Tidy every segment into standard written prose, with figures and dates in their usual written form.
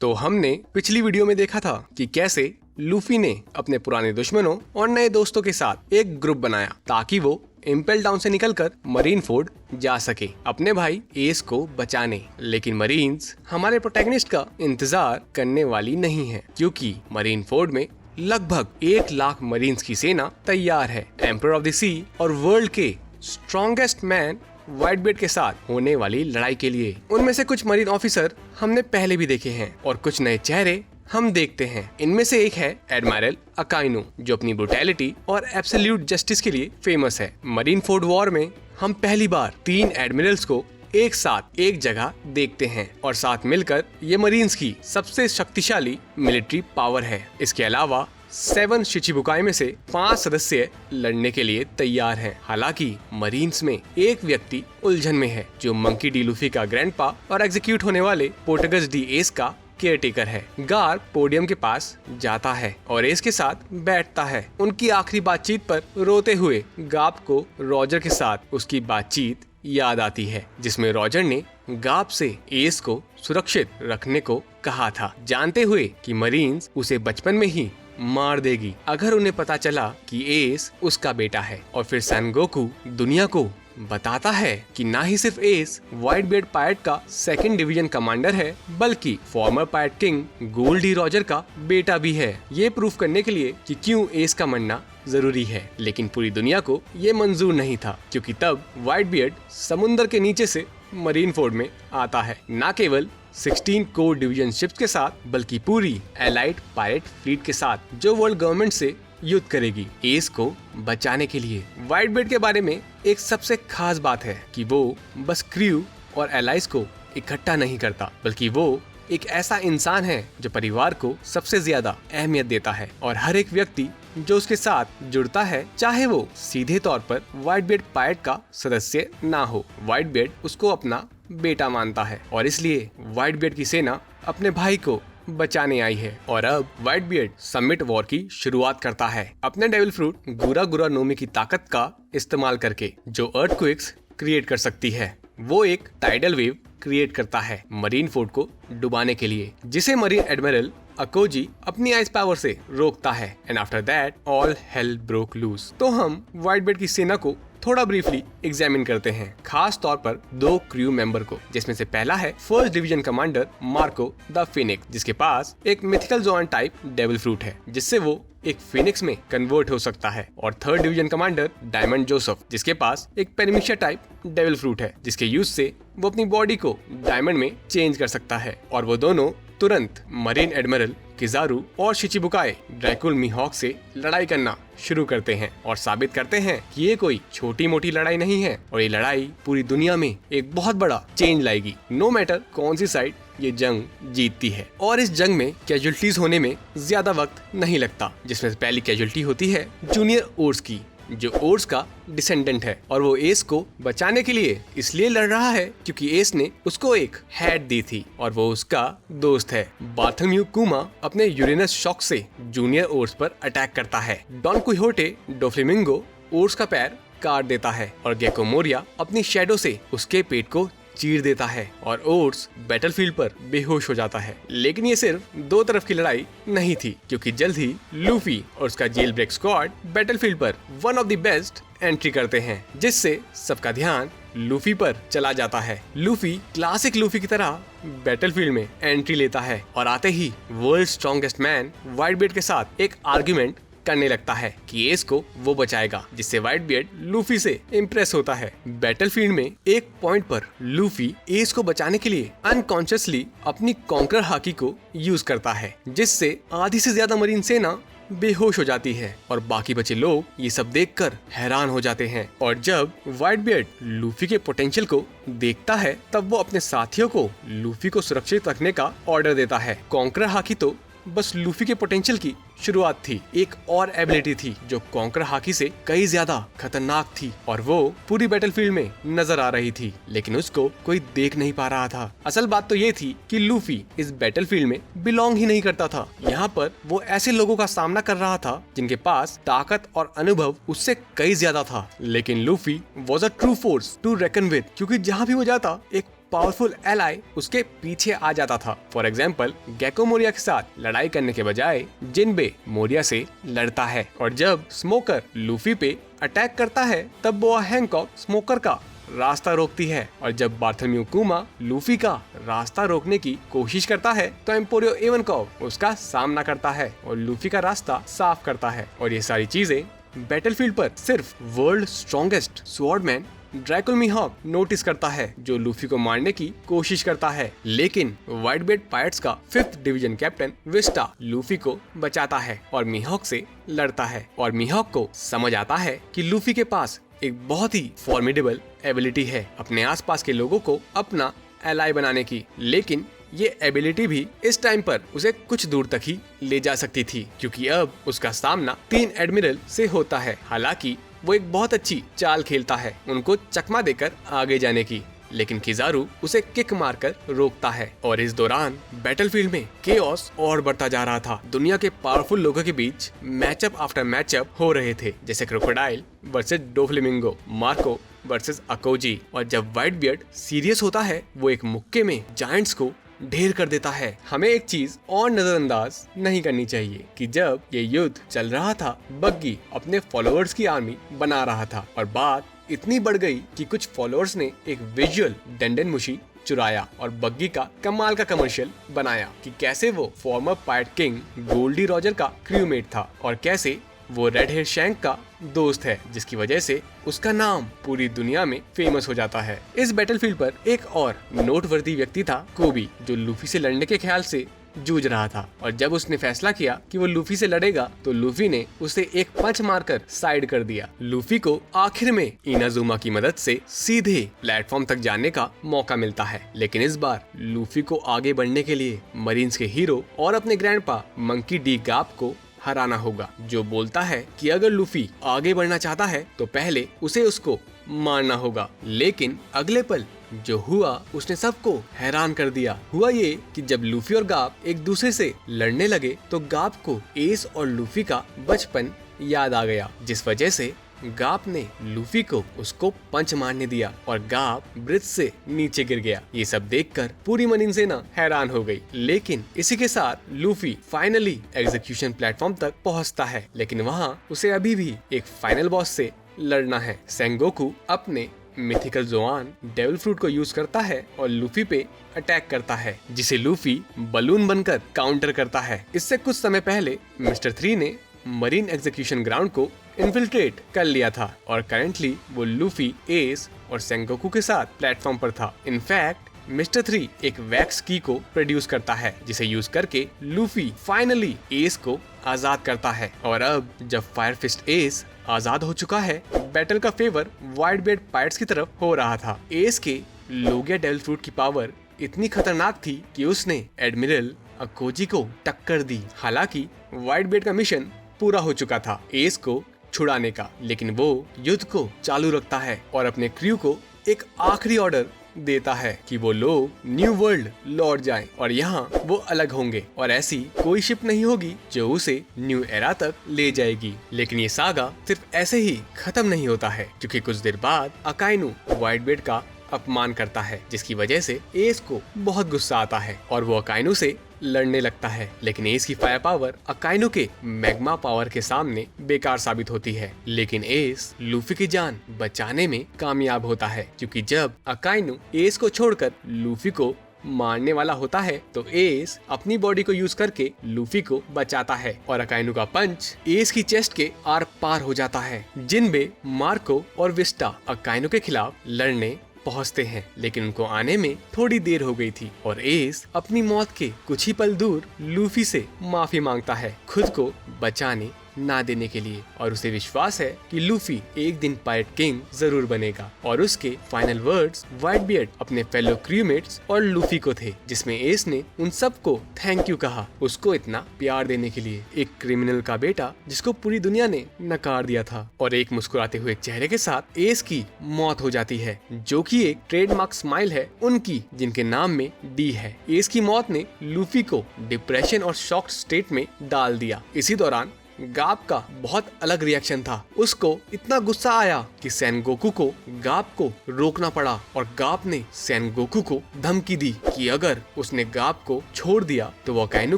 तो हमने पिछली वीडियो में देखा था कि कैसे लूफी ने अपने पुराने दुश्मनों और नए दोस्तों के साथ एक ग्रुप बनाया ताकि वो इम्पेल टाउन से निकलकर मरीनफोर्ड जा सके अपने भाई एस को बचाने। लेकिन मरीन्स हमारे प्रोटैगनिस्ट का इंतजार करने वाली नहीं है, क्योंकि मरीनफोर्ड में लगभग 1 लाख मरीन्स की सेना तैयार है एम्परर ऑफ द सी और वर्ल्ड के स्ट्रॉन्गेस्ट मैन व्हाइटबियर्ड के साथ होने वाली लड़ाई के लिए। उनमें से कुछ मरीन ऑफिसर हमने पहले भी देखे हैं और कुछ नए चेहरे हम देखते हैं। इनमें से एक है एडमायरल अकाइनो, जो अपनी ब्रुटैलिटी और एब्सोल्यूट जस्टिस के लिए फेमस है। मरीनफोर्ड वॉर में हम पहली बार 3 एडमिरल्स को एक साथ एक जगह देखते हैं और साथ मिलकर ये मरीन्स की सबसे शक्तिशाली मिलिट्री पावर है। इसके अलावा 7 शिचिबुकाई में से 5 सदस्य लड़ने के लिए तैयार हैं। हालांकि मरीन्स में एक व्यक्ति उलझन में है, जो मंकी डी लूफी का ग्रैंडपा और एग्जीक्यूट होने वाले पोर्टगस डी एस का केयरटेकर है। गार पोडियम के पास जाता है और एस के साथ बैठता है। उनकी आखिरी बातचीत पर रोते हुए गाप को रॉजर के साथ उसकी बातचीत याद आती है, जिसमें रॉजर ने गाप से एस को सुरक्षित रखने को कहा था, जानते हुए कि मरीन्स उसे बचपन में ही मार देगी अगर उन्हें पता चला कि एस उसका बेटा है। और फिर सैनगोकू दुनिया को बताता है कि ना ही सिर्फ एस व्हाइटबियर्ड पायरेट का 2nd डिवीजन कमांडर है, बल्कि farmer pirate king gold D Roger का बेटा भी है। ये प्रूफ करने के लिए कि क्यों एस का मरना जरूरी है। लेकिन पूरी दुनिया को ये मंजूर नहीं था, क्योंकि तब व्हाइटबियर्ड समुद्र के नीचे से मरीनफोर्ड में आता है, न केवल 16 कोर डिवीजन शिप्स के साथ, बल्कि पूरी एलाइड पायरेट फ्लीट के साथ, जो वर्ल्ड गवर्नमेंट से युद्ध करेगी एस को बचाने के लिए। व्हाइटबियर्ड के बारे में एक सबसे खास बात है कि वो बस क्रू और एलाइज को इकट्ठा नहीं करता, बल्कि वो एक ऐसा इंसान है जो परिवार को सबसे ज्यादा अहमियत देता है। और हर एक व्यक्ति जो उसके साथ जुड़ता है, चाहे वो सीधे तौर पर व्हाइटबियर्ड पायरेट का सदस्य ना हो, व्हाइटबियर्ड उसको अपना बेटा मानता है। और इसलिए व्हाइटबियर्ड की सेना अपने भाई को बचाने आई है। और अब व्हाइटबियर्ड समिट वॉर की शुरुआत करता है अपने डेविल फ्रूट गुरा गुरा नोमी की ताकत का इस्तेमाल करके, जो अर्थक्वेक्स क्रिएट कर सकती है। वो एक टाइडल वेव क्रिएट करता है मरीनफोर्ड को डुबाने के लिए, जिसे मरीन एडमिरल अकोजी अपनी आइस पावर से रोकता है। And after that all hell broke loose. तो हम व्हाइटबियर्ड की सेना को थोड़ा ब्रीफली एग्जामिन करते हैं, खास तौर पर 2 क्रू मेंबर को, जिसमें से पहला है 1st division commander Marco the Phoenix, जिसके पास एक mythical zone type devil fruit है, जिससे वो एक फिनिक्स में कन्वर्ट हो सकता है। और 3rd division commander diamond Joseph, जिसके पास एक पेनिमिशिया टाइप डेविल फ्रूट है, जिसके यूज से वो अपनी बॉडी को डायमंड में चेंज कर सकता है। और वो दोनों तुरंत मरीन एडमिरल किजारू और शिचिबुकाई ड्रैकुल मीहॉक से लड़ाई करना शुरू करते हैं और साबित करते हैं कि ये कोई छोटी मोटी लड़ाई नहीं है और ये लड़ाई पूरी दुनिया में एक बहुत बड़ा चेंज लाएगी, नो मैटर कौन सी साइड ये जंग जीतती है। और इस जंग में कैजुअल्टीज होने में ज्यादा वक्त नहीं लगता, जिसमें से पहली कैजुअल्टी होती है जूनियर ओर्स की, जो ओर्स का डिसेंडेंट है। और वो एस को बचाने के लिए इसलिए लड़ रहा है क्योंकि एस ने उसको एक हैट दी थी और वो उसका दोस्त है। बार्थोम्यू कुमा अपने यूरेनस शॉक से जूनियर ओर्स पर अटैक करता है। डॉन क्विहोटे डोफ्लेमिंगो ओर्स का पैर काट देता है और गेको मोरिया अपनी शैडो से उसके पेट को चीर देता है और ओर्स बैटलफील्ड पर बेहोश हो जाता है। लेकिन ये सिर्फ 2 तरफ की लड़ाई नहीं थी, क्योंकि जल्द ही लूफी और उसका जेल ब्रेक स्क्वाड बैटलफील्ड पर one of the best entry करते हैं, जिससे सबका ध्यान लूफी पर चला जाता है। लूफी क्लासिक लूफी की तरह बैटलफील्ड में एंट्री लेता है और आते ही वर्ल्ड स्ट्रॉन्गेस्ट मैन व्हाइटबियर्ड के साथ एक आर्ग्यूमेंट करने लगता है कि एस को वो बचाएगा, जिससे व्हाइटबियर्ड लूफी से इम्प्रेस होता है। बैटलफील्ड में एक पॉइंट पर लूफी एस को बचाने के लिए अनकॉन्शियसली अपनी कॉन्कर हाकी को यूज करता है, जिससे आधी से ज्यादा मरीन सेना बेहोश हो जाती है और बाकी बचे लोग ये सब देखकर हैरान हो जाते हैं। और जब व्हाइटबियर्ड लूफी के पोटेंशियल को देखता है, तब वो अपने साथियों को लूफी को सुरक्षित रखने का ऑर्डर देता है। कॉन्कर हाकी तो बस लूफी के पोटेंशियल की शुरुआत थी। एक और एबिलिटी थी जो कॉन्कर हाकी से कई ज्यादा खतरनाक थी और वो पूरी बैटलफील्ड में नजर आ रही थी, लेकिन उसको कोई देख नहीं पा रहा था। असल बात तो ये थी कि लूफी इस बैटलफील्ड में बिलोंग ही नहीं करता था। यहाँ पर वो ऐसे लोगों का सामना कर रहा था जिनके पास ताकत और अनुभव उससे कई ज्यादा था, लेकिन Luffy was a true force to reckon with, क्योंकि जहाँ भी वो जाता एक पावरफुल एलाई उसके पीछे आ जाता था। फॉर एग्जाम्पल, गेको मोरिया के साथ लड़ाई करने के बजाय जिनबे मोरिया से लड़ता है, और जब स्मोकर लूफी पे अटैक करता है तब बोआ हैंकॉक स्मोकर का रास्ता रोकती है, और जब बार्थोलोम्यू कुमा लूफी का रास्ता रोकने की कोशिश करता है तो एम्पोरियो इवनकॉव उसका सामना करता है और लूफी का रास्ता साफ करता है। और ये सारी चीजें बैटलफील्ड पर सिर्फ world strongest swordsman Draco मीहॉक notice करता है, जो लूफी को मारने की कोशिश करता है। लेकिन व्हाइट बेल्ट पायरेट्स का 5th division captain Vista Luffy को बचाता है और मीहॉक से लड़ता है, और मीहॉक को समझ आता है कि लूफी के पास एक बहुत ही फॉर्मिडेबल एबिलिटी है अपने आसपास के लोगों को अपना एलाई बनाने की। लेकिन ये एबिलिटी भी इस टाइम पर उसे कुछ दूर तक ही ले जा सकती थी, क्योंकि अब उसका सामना 3 एडमिरल से होता है। हालांकि वो एक बहुत अच्छी चाल खेलता है उनको चकमा देकर आगे जाने की, लेकिन किजारू उसे किक मारकर रोकता है। और इस दौरान बैटलफील्ड में केओस और बढ़ता जा रहा था। दुनिया के पावरफुल लोगों के बीच मैचअप आफ्टर मैचअप हो रहे थे, जैसे क्रोकोडाइल वर्सेस डोफ्लेमिंगो, मार्को वर्सेस अकोजी। और जब व्हाइट बियर्ड सीरियस होता है वो एक मुक्के में जायंट्स को ढेर कर देता है। हमें एक चीज और नजरअंदाज नहीं करनी चाहिए कि जब ये युद्ध चल रहा था, बग्गी अपने फॉलोअर्स की आर्मी बना रहा था, और बात इतनी बढ़ गई कि कुछ फॉलोअर्स ने एक विजुअल डेंडेनमुशी चुराया और बग्गी का कमाल का कमर्शियल बनाया कि कैसे वो former pirate king Gol D Roger का क्रूमेट था और कैसे वो रेड हेयर शैंक का दोस्त है, जिसकी वजह से उसका नाम पूरी दुनिया में फेमस हो जाता है। इस बैटलफील्ड पर एक और नोटवर्दी व्यक्ति था कोबी, जो लूफी से लड़ने के ख्याल से जूझ रहा था, और जब उसने फैसला किया कि वो लूफी से लड़ेगा तो लूफी ने उसे एक पंच मारकर साइड कर दिया। लूफी को आखिर में इनाजुमा की मदद से सीधे प्लेटफॉर्म तक जाने का मौका मिलता है, लेकिन इस बार लूफी को आगे बढ़ने के लिए मरीन्स के हीरो और अपने ग्रैंडपा मंकी डी गाप को हराना होगा, जो बोलता है कि अगर लूफी आगे बढ़ना चाहता है तो पहले उसे उसको मारना होगा। लेकिन अगले पल जो हुआ उसने सबको हैरान कर दिया। हुआ ये कि जब लूफी और गाप एक दूसरे से लड़ने लगे तो गाप को एस और लूफी का बचपन याद आ गया, जिस वजह से गाप ने लूफी को उसको पंच मारने दिया और गाप ब्रिज से नीचे गिर गया। ये सब देखकर पूरी मरीन सेना हैरान हो गई। लेकिन इसी के साथ लूफी फाइनली एग्जीक्यूशन प्लेटफॉर्म तक पहुंचता है, लेकिन वहां उसे अभी भी एक फाइनल बॉस से लड़ना है। सेंगोकू अपने मिथिकल जोआन डेविल फ्रूट को यूज करता है और लूफी पे अटैक करता है, जिसे लूफी बलून बनकर काउंटर करता है। इससे कुछ समय पहले मिस्टर 3 ने मरीन एग्जीक्यूशन ग्राउंड को इन्फिल्ट्रेट कर लिया था और करंटली वो लूफी, एस और सेंगोकू के साथ प्लेटफॉर्म पर था। इनफैक्ट मिस्टर 3 एक वैक्स की को प्रोड्यूस करता है, जिसे यूज करके लूफी फाइनली एस को आजाद करता है। और अब जब फायर फिस्ट एस आजाद हो चुका है, बैटल का फेवर व्हाइट बेल्ट पायरेट्स की तरफ हो रहा था। एस के लोगिया डेविल फ्रूट की पावर इतनी खतरनाक थी कि उसने एडमिरल अकोजी को टक्कर दी। हालांकि व्हाइट बेल्ट का मिशन पूरा हो चुका था एस को छुड़ाने का, लेकिन वो युद्ध को चालू रखता है और अपने क्रू को एक आखिरी ऑर्डर देता है कि वो लोग न्यू वर्ल्ड लौट जाएं और यहाँ वो अलग होंगे और ऐसी कोई शिप नहीं होगी जो उसे न्यू एरा तक ले जाएगी। लेकिन ये सागा सिर्फ ऐसे ही खत्म नहीं होता है, क्योंकि कुछ देर बाद अकाइनु व्हाइट बेल्ट का अपमान करता है, जिसकी वजह से एस को बहुत गुस्सा आता है और वो अकाइनु से लड़ने लगता है। लेकिन एस की फायर पावर अकाइनु के मैग्मा पावर के सामने बेकार साबित होती है। लेकिन एस लूफी की जान बचाने में कामयाब होता है, क्योंकि जब अकाइनु एस को छोड़कर लूफी को मारने वाला होता है तो एस अपनी बॉडी को यूज करके लूफी को बचाता है और अकाइनु का पंच एस की चेस्ट के आर पार हो जाता है। जिनबे, मार्को और विस्टा अकाइनु के खिलाफ लड़ने पहुंचते हैं, लेकिन उनको आने में थोड़ी देर हो गई थी और एस अपनी मौत के कुछ ही पल दूर लूफी से माफी मांगता है, खुद को बचाने ना देने के लिए। और उसे विश्वास है कि लूफी एक दिन पायरेट किंग जरूर बनेगा। और उसके फाइनल वर्ड्स व्हाइट बियर्ड अपने फेलो क्रूमेट्स और लूफी को थे, जिसमें एस ने उन सबको थैंक यू कहा उसको इतना प्यार देने के लिए। एक क्रिमिनल का बेटा जिसको पूरी दुनिया ने नकार दिया था। और एक मुस्कुराते हुए चेहरे के साथ एस की मौत हो जाती है, जो कि एक ट्रेडमार्क स्माइल है उनकी, जिनके नाम में डी है। एस की मौत ने लूफी को डिप्रेशन और शॉक्ड स्टेट में डाल दिया। इसी दौरान गाप का बहुत अलग रिएक्शन था। उसको इतना गुस्सा आया कि सेनगोकू को गाप को रोकना पड़ा और गाप ने सेनगोकू को धमकी दी कि अगर उसने गाप को छोड़ दिया तो वो अकाइनु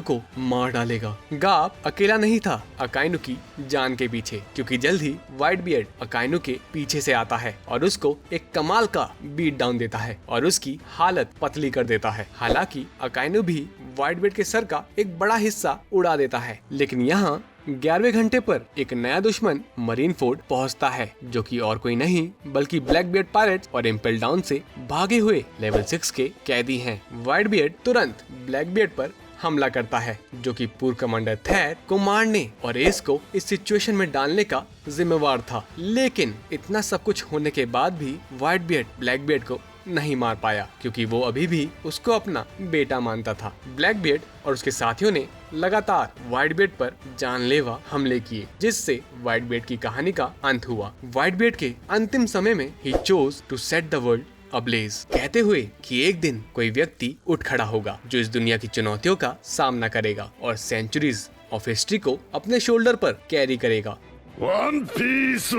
को मार डालेगा। गाप अकेला नहीं था अकाइनु की जान के पीछे, क्योंकि जल्द ही व्हाइट बियर्ड अकाइनु के पीछे से आता है और उसको एक कमाल का बीट डाउन देता है और उसकी हालत पतली कर देता है। हालांकि अकाइनु भी व्हाइट बियर्ड के सर का एक बड़ा हिस्सा उड़ा देता है, लेकिन यहाँ 11वें घंटे पर एक नया दुश्मन मरीनफोर्ड पहुंचता है, जो कि और कोई नहीं बल्कि ब्लैक बियर्ड पायरेट्स और इम्पेल डाउन से भागे हुए लेवल 6 के कैदी हैं। व्हाइट बियर्ड तुरंत ब्लैक बियर्ड पर हमला करता है, जो कि पूर्व कमांडर थैर को मारने और एस को इस सिचुएशन में डालने का जिम्मेवार था। लेकिन इतना सब कुछ होने के बाद भी व्हाइट बियर्ड ब्लैक बियर्ड को नहीं मार पाया, क्योंकि वो अभी भी उसको अपना बेटा मानता था। ब्लैक बियर्ड और उसके साथियों ने लगातार व्हाइट बियर्ड पर जानलेवा हमले किए, जिससे व्हाइट बियर्ड की कहानी का अंत हुआ। व्हाइट बियर्ड के अंतिम समय में ही chose to set the world ablaze, कहते हुए कि एक दिन कोई व्यक्ति उठ खड़ा होगा जो इस दुनिया की चुनौतियों का सामना करेगा और सेंचुरीज ऑफ हिस्ट्री को अपने शोल्डर पर कैरी करेगा। वन पीस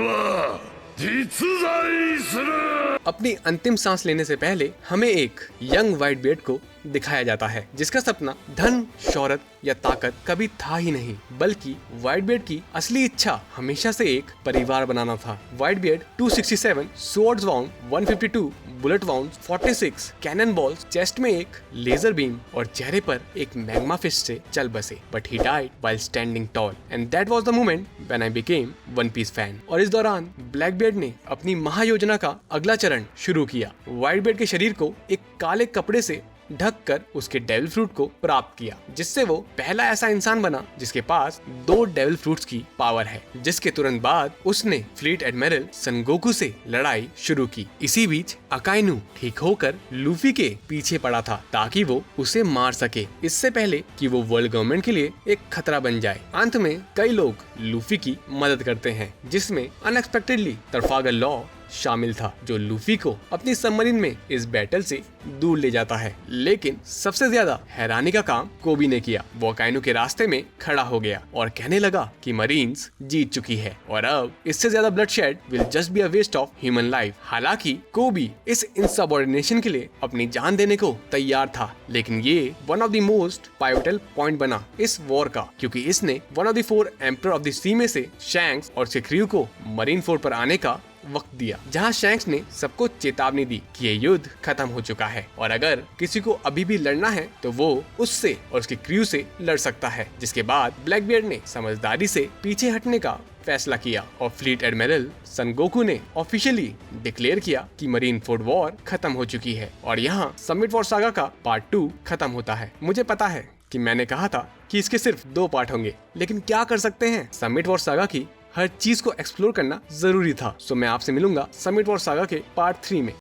अपनी अंतिम सांस लेने से पहले हमें एक यंग व्हाइट बियर्ड को दिखाया जाता है, जिसका सपना धन, शौहरत या ताकत कभी था ही नहीं, बल्कि व्हाइट बियर्ड की असली इच्छा हमेशा से एक परिवार बनाना था। White beard 267 swords wound 152 bullet wound 46 cannon balls, chest में एक लेजर बीम और चेहरे पर एक मैग्मा फिस्ट से चल बसे, but he died while standing tall and that was the moment when I became One Piece fan. और इस दौरान ब्लैक बियर्ड ने अपनी महायोजना का अगला चरण शुरू किया। व्हाइट बियर्ड के शरीर को एक काले कपड़े से ढक कर उसके डेविल फ्रूट को प्राप्त किया, जिससे वो पहला ऐसा इंसान बना जिसके पास 2 डेविल फ्रूट्स की पावर है। जिसके तुरंत बाद उसने फ्लीट एडमिरल सनगोकू से लड़ाई शुरू की। इसी बीच अकाइनु ठीक होकर लूफी के पीछे पड़ा था ताकि वो उसे मार सके, इससे पहले कि वो वर्ल्ड गवर्नमेंट के लिए एक खतरा बन जाए। अंत में कई लोग लूफी की मदद करते हैं, जिसमें अनएक्सपेक्टेडली ट्रफालगर लॉ शामिल था, जो लूफी को अपनी सबमरीन में इस बैटल से दूर ले जाता है। लेकिन सबसे ज्यादा हैरानी का काम कोबी ने किया। वो अकाइनु के रास्ते में खड़ा हो गया और कहने लगा कि मरीन्स जीत चुकी है और अब इससे ज्यादा bloodshed will just be a waste of human life. हालांकि कोबी इस इनसबऑर्डिनेशन के लिए अपनी जान देने को तैयार था, लेकिन ये one of the most pivotal point बना इस वॉर का, क्योंकि इसने one of the 4 emperor of the sea में से शैंक्स और उसके क्रू को मरीनफोर्ड पर आने का वक्त दिया, जहां शैंक्स ने सबको चेतावनी दी कि ये युद्ध खत्म हो चुका है और अगर किसी को अभी भी लड़ना है तो वो उससे और उसके क्रू से लड़ सकता है। जिसके बाद ब्लैक बियर्ड ने समझदारी से पीछे हटने का फैसला किया और फ्लीट एडमिरल सनगोकू ने ऑफिशियली डिक्लेयर किया कि मरीनफोर्ड वॉर खत्म हो चुकी है। और यहाँ समिट वॉर सागा का पार्ट 2 खत्म होता है। मुझे पता है कि मैंने कहा था कि इसके सिर्फ 2 पार्ट होंगे, लेकिन क्या कर सकते हैं, समिट वॉर सागा की हर चीज को एक्सप्लोर करना जरूरी था। सो मैं आपसे मिलूंगा समिट वॉर सागा के पार्ट 3 में।